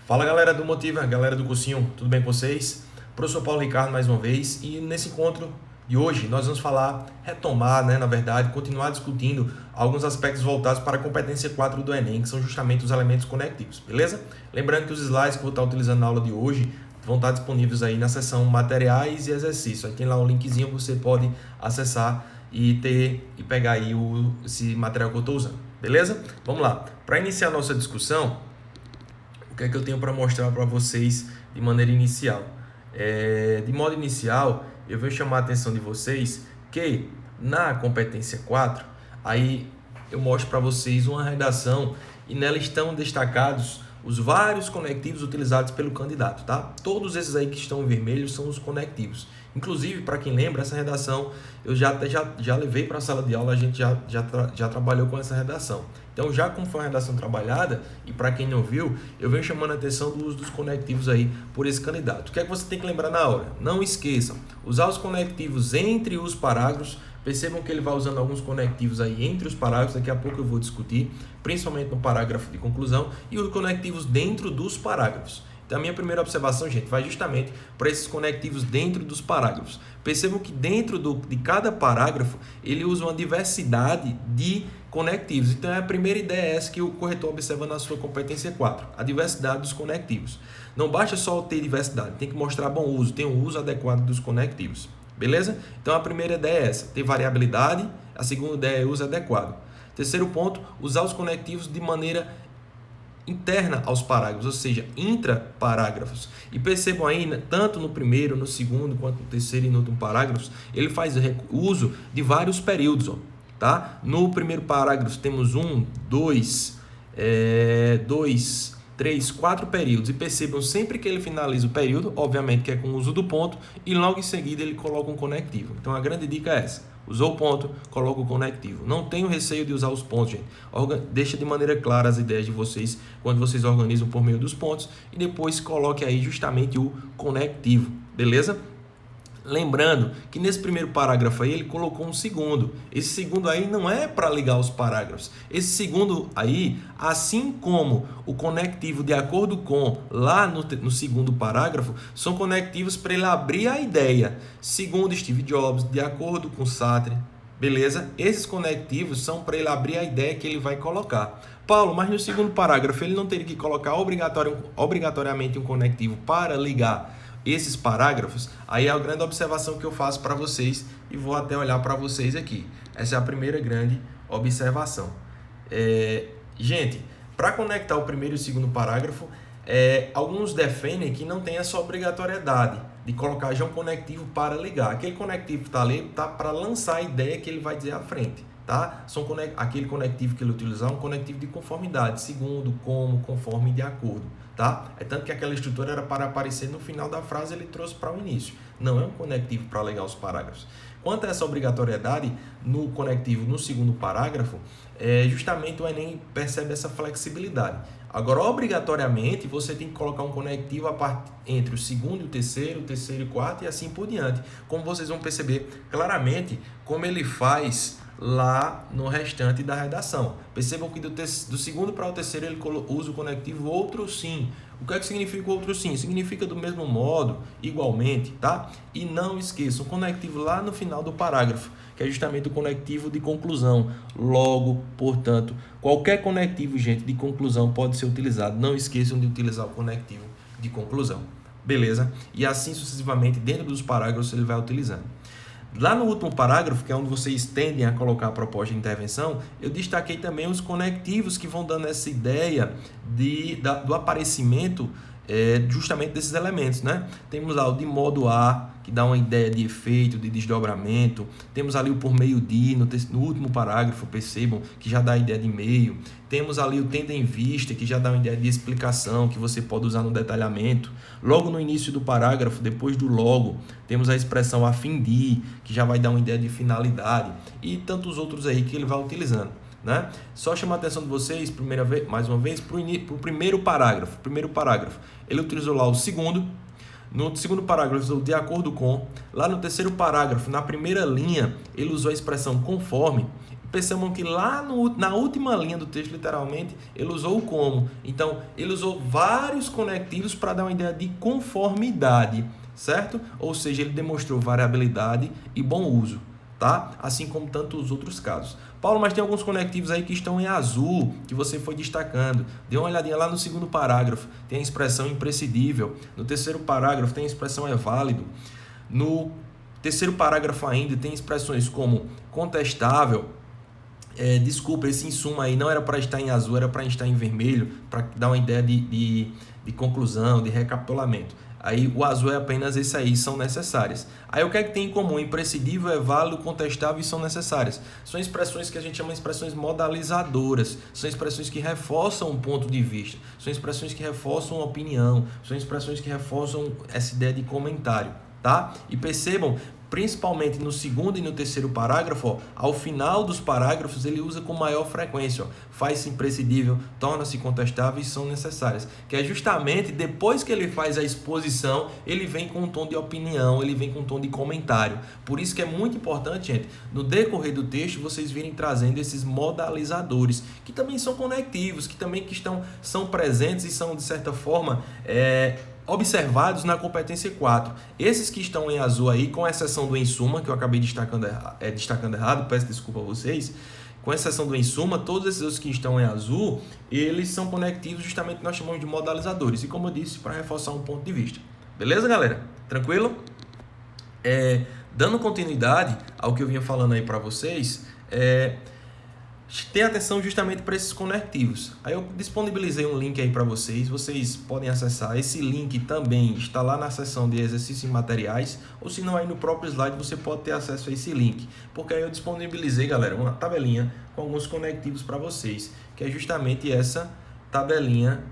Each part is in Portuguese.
Fala galera do Motiva, galera do cursinho, tudo bem com vocês? Professor Paulo Ricardo mais uma vez, e nesse encontro de hoje nós vamos retomar, na verdade, continuar discutindo alguns aspectos voltados para a competência 4 do Enem, que são justamente os elementos conectivos, beleza? Lembrando que os slides que eu vou estar utilizando na aula de hoje vão estar disponíveis aí na seção materiais e exercícios. Aí tem lá um linkzinho que você pode acessar e pegar aí esse material que eu estou usando, beleza? Vamos lá. Para iniciar a nossa discussão, o que é que eu tenho para mostrar para vocês de maneira inicial? De modo inicial, eu vou chamar a atenção de vocês que na competência 4, aí eu mostro para vocês uma redação e nela estão destacados os vários conectivos utilizados pelo candidato, tá? Todos esses aí que estão em vermelho são os conectivos. Inclusive, para quem lembra, essa redação eu já levei para a sala de aula, a gente já trabalhou com essa redação. Então, já como foi uma redação trabalhada, e para quem não viu, eu venho chamando a atenção do uso dos conectivos aí por esse candidato. O que é que você tem que lembrar na hora? Não esqueçam, usar os conectivos entre os parágrafos. Percebam que ele vai usando alguns conectivos aí entre os parágrafos, daqui a pouco eu vou discutir, principalmente no parágrafo de conclusão, e os conectivos dentro dos parágrafos. Então, a minha primeira observação, gente, vai justamente para esses conectivos dentro dos parágrafos. Percebam que dentro de cada parágrafo, ele usa uma diversidade de conectivos. Então, a primeira ideia é essa que o corretor observa na sua competência 4, a diversidade dos conectivos. Não basta só ter diversidade, tem que mostrar bom uso, tem um uso adequado dos conectivos. Beleza? Então, a primeira ideia é essa, ter variabilidade. A segunda ideia é uso adequado. Terceiro ponto, usar os conectivos de maneira interna aos parágrafos, ou seja, intraparágrafos. E percebam aí, tanto no primeiro, no segundo, quanto no terceiro e no último parágrafos, ele faz uso de vários períodos, tá? No primeiro parágrafo temos 1, 2, 3, 4 períodos. E percebam, sempre que ele finaliza o período, obviamente que é com o uso do ponto, e logo em seguida ele coloca um conectivo. Então a grande dica é essa. Usou o ponto, coloca o conectivo. Não tenho receio de usar os pontos, gente. Deixa de maneira clara as ideias de vocês quando vocês organizam por meio dos pontos e depois coloque aí justamente o conectivo, beleza? Lembrando que nesse primeiro parágrafo aí ele colocou um segundo. Esse segundo aí não é para ligar os parágrafos. Esse segundo aí, assim como o conectivo de acordo com lá no segundo parágrafo, são conectivos para ele abrir a ideia. Segundo Steve Jobs, de acordo com Sartre, beleza? Esses conectivos são para ele abrir a ideia que ele vai colocar. Paulo, mas no segundo parágrafo ele não teria que colocar obrigatoriamente um conectivo para ligar esses parágrafos? Aí é a grande observação que eu faço para vocês e vou até olhar para vocês aqui. Essa é a primeira grande observação. Gente, para conectar o primeiro e o segundo parágrafo, alguns defendem que não tem essa obrigatoriedade de colocar já um conectivo para ligar. Aquele conectivo que está ali está para lançar a ideia que ele vai dizer à frente. Tá? Aquele conectivo que ele utilizar é um conectivo de conformidade, segundo, como, conforme, de acordo. Tá? É tanto que aquela estrutura era para aparecer no final da frase, ele trouxe para o início. Não é um conectivo para ligar os parágrafos. Quanto a essa obrigatoriedade no conectivo no segundo parágrafo, justamente o Enem percebe essa flexibilidade. Agora, obrigatoriamente, você tem que colocar um conectivo entre o segundo e o terceiro e o quarto e assim por diante. Como vocês vão perceber claramente como ele faz lá no restante da redação. Percebam que do segundo para o terceiro ele usa o conectivo outro sim. O que é que significa outro sim? Significa do mesmo modo, igualmente, tá? E não esqueçam, o conectivo lá no final do parágrafo, que é justamente o conectivo de conclusão. Logo, portanto, qualquer conectivo, gente, de conclusão pode ser utilizado. Não esqueçam de utilizar o conectivo de conclusão. Beleza? E assim sucessivamente, dentro dos parágrafos, ele vai utilizando. Lá no último parágrafo, que é onde vocês tendem a colocar a proposta de intervenção, eu destaquei também os conectivos que vão dando essa ideia do aparecimento justamente desses elementos, né? Temos lá o de modo a, que dá uma ideia de efeito, de desdobramento. Temos ali o por meio de, no último parágrafo, percebam, que já dá a ideia de meio. Temos ali o tendo em vista, que já dá uma ideia de explicação, que você pode usar no detalhamento. Logo no início do parágrafo, depois do logo, temos a expressão a fim de, que já vai dar uma ideia de finalidade. E tantos outros aí que ele vai utilizando. Né? Só chamar a atenção de vocês, mais uma vez, para o primeiro parágrafo. Ele utilizou lá o segundo. No segundo parágrafo, usou de acordo com. Lá no terceiro parágrafo, na primeira linha, ele usou a expressão conforme. Percebam que lá na última linha do texto, literalmente, ele usou o como. Então, ele usou vários conectivos para dar uma ideia de conformidade, certo? Ou seja, ele demonstrou variabilidade e bom uso, tá? Assim como tantos outros casos. Paulo, mas tem alguns conectivos aí que estão em azul, que você foi destacando. Dê uma olhadinha lá no segundo parágrafo, tem a expressão imprescindível. No terceiro parágrafo tem a expressão é válido. No terceiro parágrafo ainda tem expressões como contestável. Desculpa, esse insumo aí não era para estar em azul, era para estar em vermelho, para dar uma ideia de conclusão, de recapitulamento. Aí o azul é apenas esse aí, são necessárias. Aí o que é que tem em comum? Imprescindível, é válido, contestável e são necessárias. São expressões que a gente chama de expressões modalizadoras, são expressões que reforçam um ponto de vista, são expressões que reforçam uma opinião, são expressões que reforçam essa ideia de comentário, tá? E percebam, principalmente no segundo e no terceiro parágrafo, ao final dos parágrafos ele usa com maior frequência, faz-se imprescindível, torna-se contestável e são necessárias, que é justamente depois que ele faz a exposição, ele vem com um tom de opinião, ele vem com um tom de comentário. Por isso que é muito importante, gente, no decorrer do texto, vocês virem trazendo esses modalizadores, que também são conectivos, que também são presentes e são, de certa forma, observados na competência 4. Esses que estão em azul aí, com exceção do em suma, que eu acabei destacando errado, peço desculpa a vocês, com exceção do em suma, todos esses outros que estão em azul, eles são conectivos, justamente que nós chamamos de modalizadores, e como eu disse, para reforçar um ponto de vista. Beleza, galera? Tranquilo? Dando continuidade ao que eu vinha falando aí para vocês, ter atenção justamente para esses conectivos. Aí eu disponibilizei um link aí para vocês, vocês podem acessar. Esse link também está lá na seção de exercícios e materiais, ou se não, aí no próprio slide você pode ter acesso a esse link, porque aí eu disponibilizei, galera, uma tabelinha com alguns conectivos para vocês, que é justamente essa tabelinha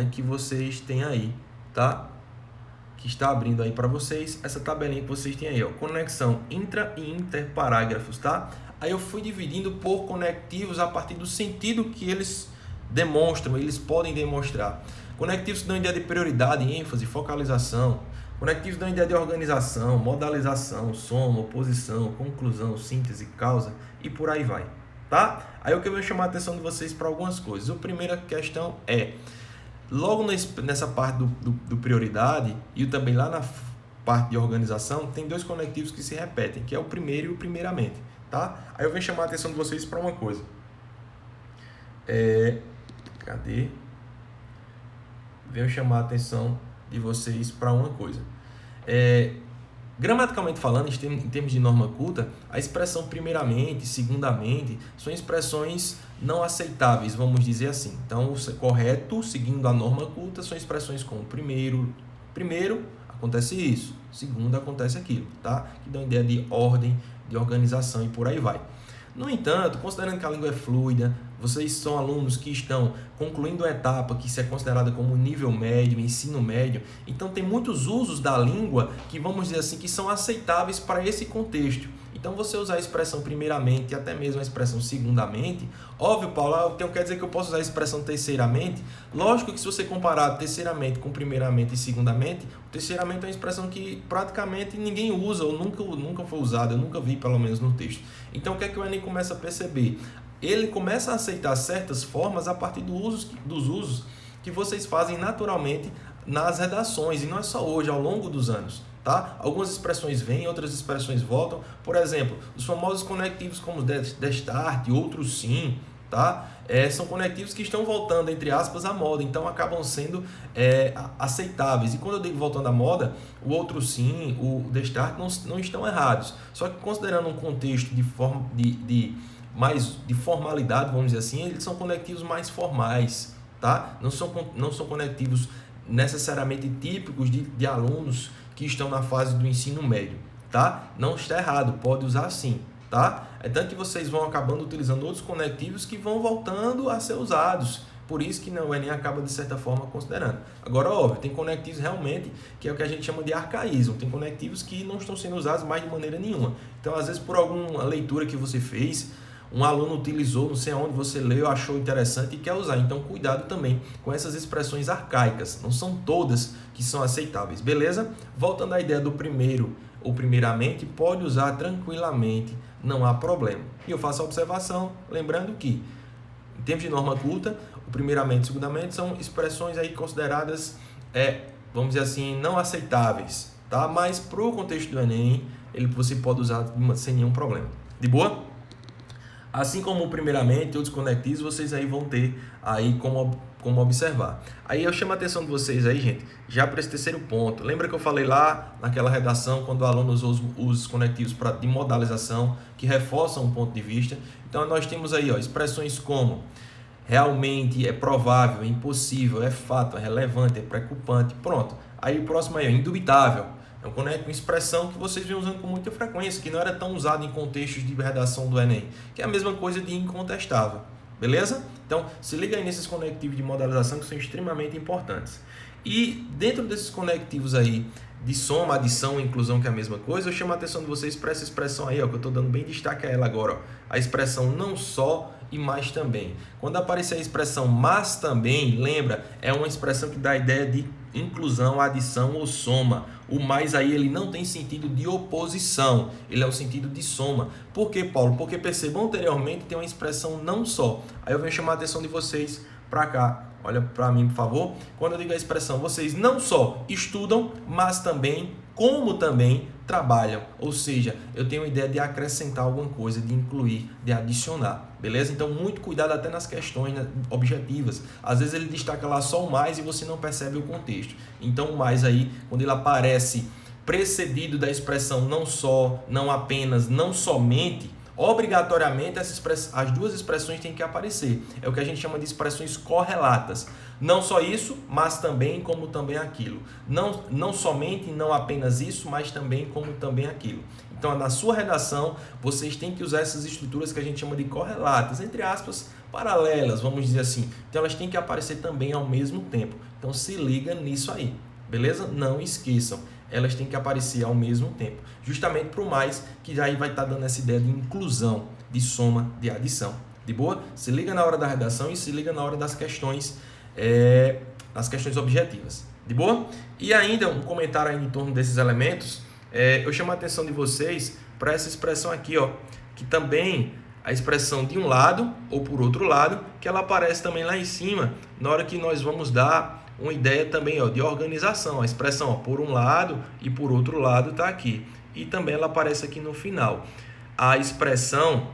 que vocês têm aí, tá? Que está abrindo aí para vocês, essa tabelinha que vocês têm aí, ó, conexão intra e interparágrafos, tá? Aí eu fui dividindo por conectivos a partir do sentido que eles demonstram, eles podem demonstrar. Conectivos que dão ideia de prioridade, ênfase, focalização. Conectivos que dão ideia de organização, modalização, soma, oposição, conclusão, síntese, causa e por aí vai, tá? Aí eu quero chamar a atenção de vocês para algumas coisas. A primeira questão é, logo nessa parte do prioridade e também lá na parte de organização, tem dois conectivos que se repetem, que é o primeiro e o primeiramente. Tá? Aí eu venho chamar a atenção de vocês para uma coisa. Cadê? Venho chamar a atenção de vocês para uma coisa. Gramaticalmente falando, em termos de norma culta, a expressão primeiramente, segundamente, são expressões não aceitáveis, vamos dizer assim. Então, o correto, seguindo a norma culta, são expressões como primeiro acontece isso, segundo acontece aquilo, tá? Que dão ideia de ordem, de organização e por aí vai. No entanto, considerando que a língua é fluida, vocês são alunos que estão concluindo a etapa que se é considerada como nível médio, ensino médio, então tem muitos usos da língua que, vamos dizer assim, que são aceitáveis para esse contexto. Então, você usar a expressão primeiramente e até mesmo a expressão segundamente, óbvio, Paulo, quer dizer que eu posso usar a expressão terceiramente? Lógico que se você comparar terceiramente com primeiramente e segundamente, o terceiramente é uma expressão que praticamente ninguém usa ou nunca foi usada, eu nunca vi pelo menos no texto. Então, o que é que o Enem começa a perceber? Ele começa a aceitar certas formas a partir dos usos que vocês fazem naturalmente nas redações, e não é só hoje, ao longo dos anos. Tá? Algumas expressões vêm, outras expressões voltam. Por exemplo, os famosos conectivos como destart, outros sim, tá? São conectivos que estão voltando, entre aspas, à moda, então acabam sendo aceitáveis. E quando eu digo voltando à moda, o outro sim, o destart não estão errados. Só que considerando um contexto mais de formalidade, vamos dizer assim, eles são conectivos mais formais, tá? Não são conectivos necessariamente típicos de alunos que estão na fase do ensino médio, tá? Não está errado, pode usar sim, tá? É tanto que vocês vão acabando utilizando outros conectivos que vão voltando a ser usados, por isso que o Enem acaba de certa forma considerando. Agora, óbvio, tem conectivos realmente que é o que a gente chama de arcaísmo, tem conectivos que não estão sendo usados mais de maneira nenhuma. Então, às vezes, por alguma leitura que você fez, um aluno utilizou, não sei aonde você leu, achou interessante e quer usar. Então, cuidado também com essas expressões arcaicas. Não são todas que são aceitáveis, beleza? Voltando à ideia do primeiro ou primeiramente, pode usar tranquilamente, não há problema. E eu faço a observação, lembrando que, em termos de norma culta, o primeiramente e segundamente são expressões aí consideradas, vamos dizer assim, não aceitáveis, tá? Mas para o contexto do Enem, você pode usar sem nenhum problema. De boa? Assim como primeiramente, outros conectivos, vocês aí vão ter aí como observar. Aí eu chamo a atenção de vocês aí, gente, já para esse terceiro ponto. Lembra que eu falei lá naquela redação, quando o aluno usa os conectivos de modalização, que reforçam um ponto de vista? Então, nós temos aí expressões como realmente, é provável, é impossível, é fato, é relevante, é preocupante. Pronto. Aí o próximo é indubitável. É uma expressão que vocês vêm usando com muita frequência, que não era tão usada em contextos de redação do Enem, que é a mesma coisa de incontestável. Beleza? Então, se liga aí nesses conectivos de modalização que são extremamente importantes. E dentro desses conectivos aí de soma, adição e inclusão, que é a mesma coisa, eu chamo a atenção de vocês para essa expressão aí, que eu estou dando bem destaque a ela agora. A expressão não só e mais também. Quando aparecer a expressão mas também, lembra, é uma expressão que dá a ideia de inclusão, adição ou soma. O mais aí ele não tem sentido de oposição, ele é o sentido de soma. Por quê, Paulo? Porque percebam anteriormente tem uma expressão não só. Aí eu venho chamar a atenção de vocês para cá. Olha para mim, por favor. Quando eu digo a expressão, vocês não só estudam, mas também, como também trabalham. Ou seja, eu tenho a ideia de acrescentar alguma coisa, de incluir, de adicionar. Beleza? Então, muito cuidado até nas questões objetivas. Às vezes ele destaca lá só o mais e você não percebe o contexto. Então, o mais aí, quando ele aparece precedido da expressão não só, não apenas, não somente, obrigatoriamente as duas expressões têm que aparecer. É o que a gente chama de expressões correlatas. Não só isso, mas também como também aquilo. Não somente, não apenas isso, mas também como também aquilo. Então, na sua redação, vocês têm que usar essas estruturas que a gente chama de correlatas, entre aspas, paralelas, vamos dizer assim. Então, elas têm que aparecer também ao mesmo tempo. Então, se liga nisso aí, beleza? Não esqueçam. Elas têm que aparecer ao mesmo tempo, justamente para o mais, que aí vai estar dando essa ideia de inclusão, de soma, de adição. De boa? Se liga na hora da redação e se liga na hora das questões, objetivas. De boa? E ainda um comentário aí em torno desses elementos, eu chamo a atenção de vocês para essa expressão aqui, que também a expressão de um lado ou por outro lado, que ela aparece também lá em cima, na hora que nós vamos dar uma ideia também de organização. A expressão por um lado e por outro lado está aqui. E também ela aparece aqui no final. A expressão,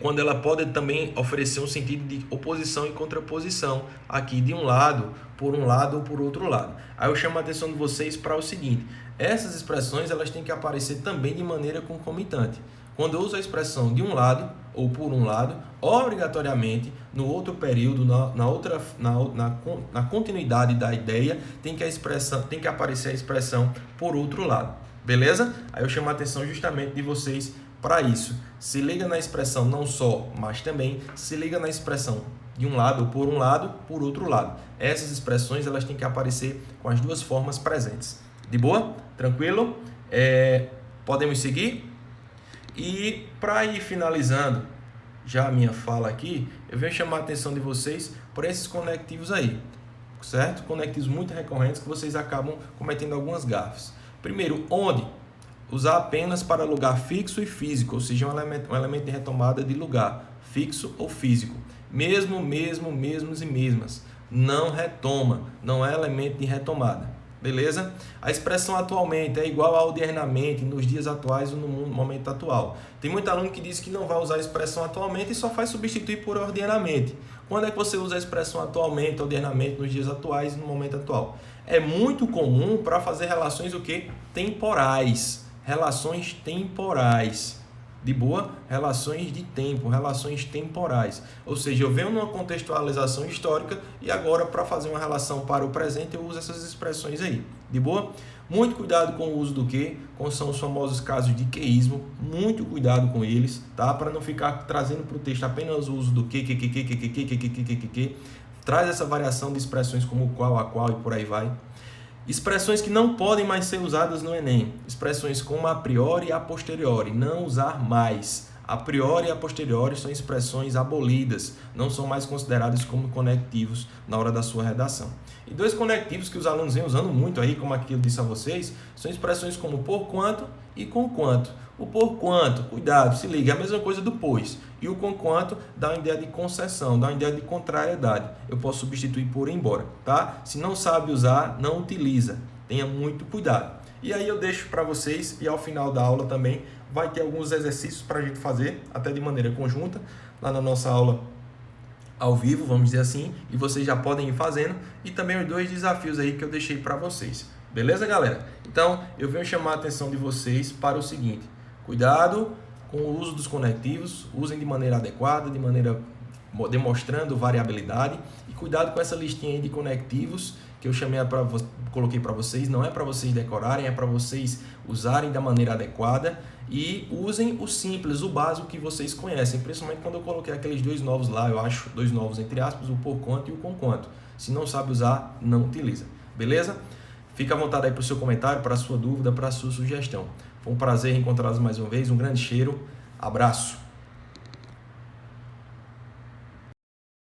quando ela pode também oferecer um sentido de oposição e contraposição. Aqui de um lado, por um lado ou por outro lado. Aí eu chamo a atenção de vocês para o seguinte. Essas expressões elas têm que aparecer também de maneira concomitante. Quando eu uso a expressão de um lado ou por um lado, obrigatoriamente, no outro período, na continuidade da ideia, tem que aparecer a expressão por outro lado. Beleza? Aí eu chamo a atenção justamente de vocês para isso. Se liga na expressão não só, mas também. Se liga na expressão de um lado ou por um lado, por outro lado. Essas expressões elas têm que aparecer com as duas formas presentes. De boa? Tranquilo? Podemos seguir? E para ir finalizando já a minha fala aqui, eu venho chamar a atenção de vocês por esses conectivos aí, certo? Conectivos muito recorrentes que vocês acabam cometendo algumas gafes. Primeiro, onde? Usar apenas para lugar fixo e físico, ou seja, um elemento de retomada de lugar fixo ou físico. Mesmos e mesmas. Não retoma, não é elemento de retomada. Beleza? A expressão atualmente é igual ao diernamente, nos dias atuais ou no momento atual. Tem muito aluno que diz que não vai usar a expressão atualmente e só faz substituir por ordenamente. Quando é que você usa a expressão atualmente, ordenamente, nos dias atuais e no momento atual? É muito comum para fazer relações temporais. Relações temporais. De boa? Relações de tempo, relações temporais. Ou seja, eu venho numa contextualização histórica e agora para fazer uma relação para o presente eu uso essas expressões aí. De boa? Muito cuidado com o uso do que, são os famosos casos de queísmo, muito cuidado com eles, tá? Para não ficar trazendo para o texto apenas o uso do que. Traz essa variação de expressões como qual, a qual e por aí vai. Expressões que não podem mais ser usadas no Enem. Expressões como a priori e a posteriori. Não usar mais. A priori e a posteriori são expressões abolidas, não são mais consideradas como conectivos na hora da sua redação. E dois conectivos que os alunos vêm usando muito aí, como aqui eu disse a vocês, são expressões como por quanto e com quanto. O por quanto, cuidado, se liga, é a mesma coisa do pois. E o com quanto dá uma ideia de concessão, dá uma ideia de contrariedade. Eu posso substituir por embora, tá? Se não sabe usar, não utiliza. Tenha muito cuidado. E aí eu deixo para vocês, e ao final da aula também vai ter alguns exercícios para a gente fazer, até de maneira conjunta, lá na nossa aula ao vivo, vamos dizer assim, e vocês já podem ir fazendo, e também os dois desafios aí que eu deixei para vocês. Beleza, galera? Então, eu venho chamar a atenção de vocês para o seguinte: cuidado com o uso dos conectivos, usem de maneira adequada, de maneira demonstrando variabilidade, e cuidado com essa listinha aí de conectivos que eu coloquei para vocês. Não é para vocês decorarem, é para vocês usarem da maneira adequada, e usem o simples, o básico que vocês conhecem, principalmente quando eu coloquei aqueles dois novos lá, eu acho, dois novos entre aspas, o por quanto e o com quanto. Se não sabe usar, não utiliza. Beleza? Fica à vontade aí para o seu comentário, para a sua dúvida, para a sua sugestão. Foi um prazer encontrá-los mais uma vez, um grande cheiro, abraço.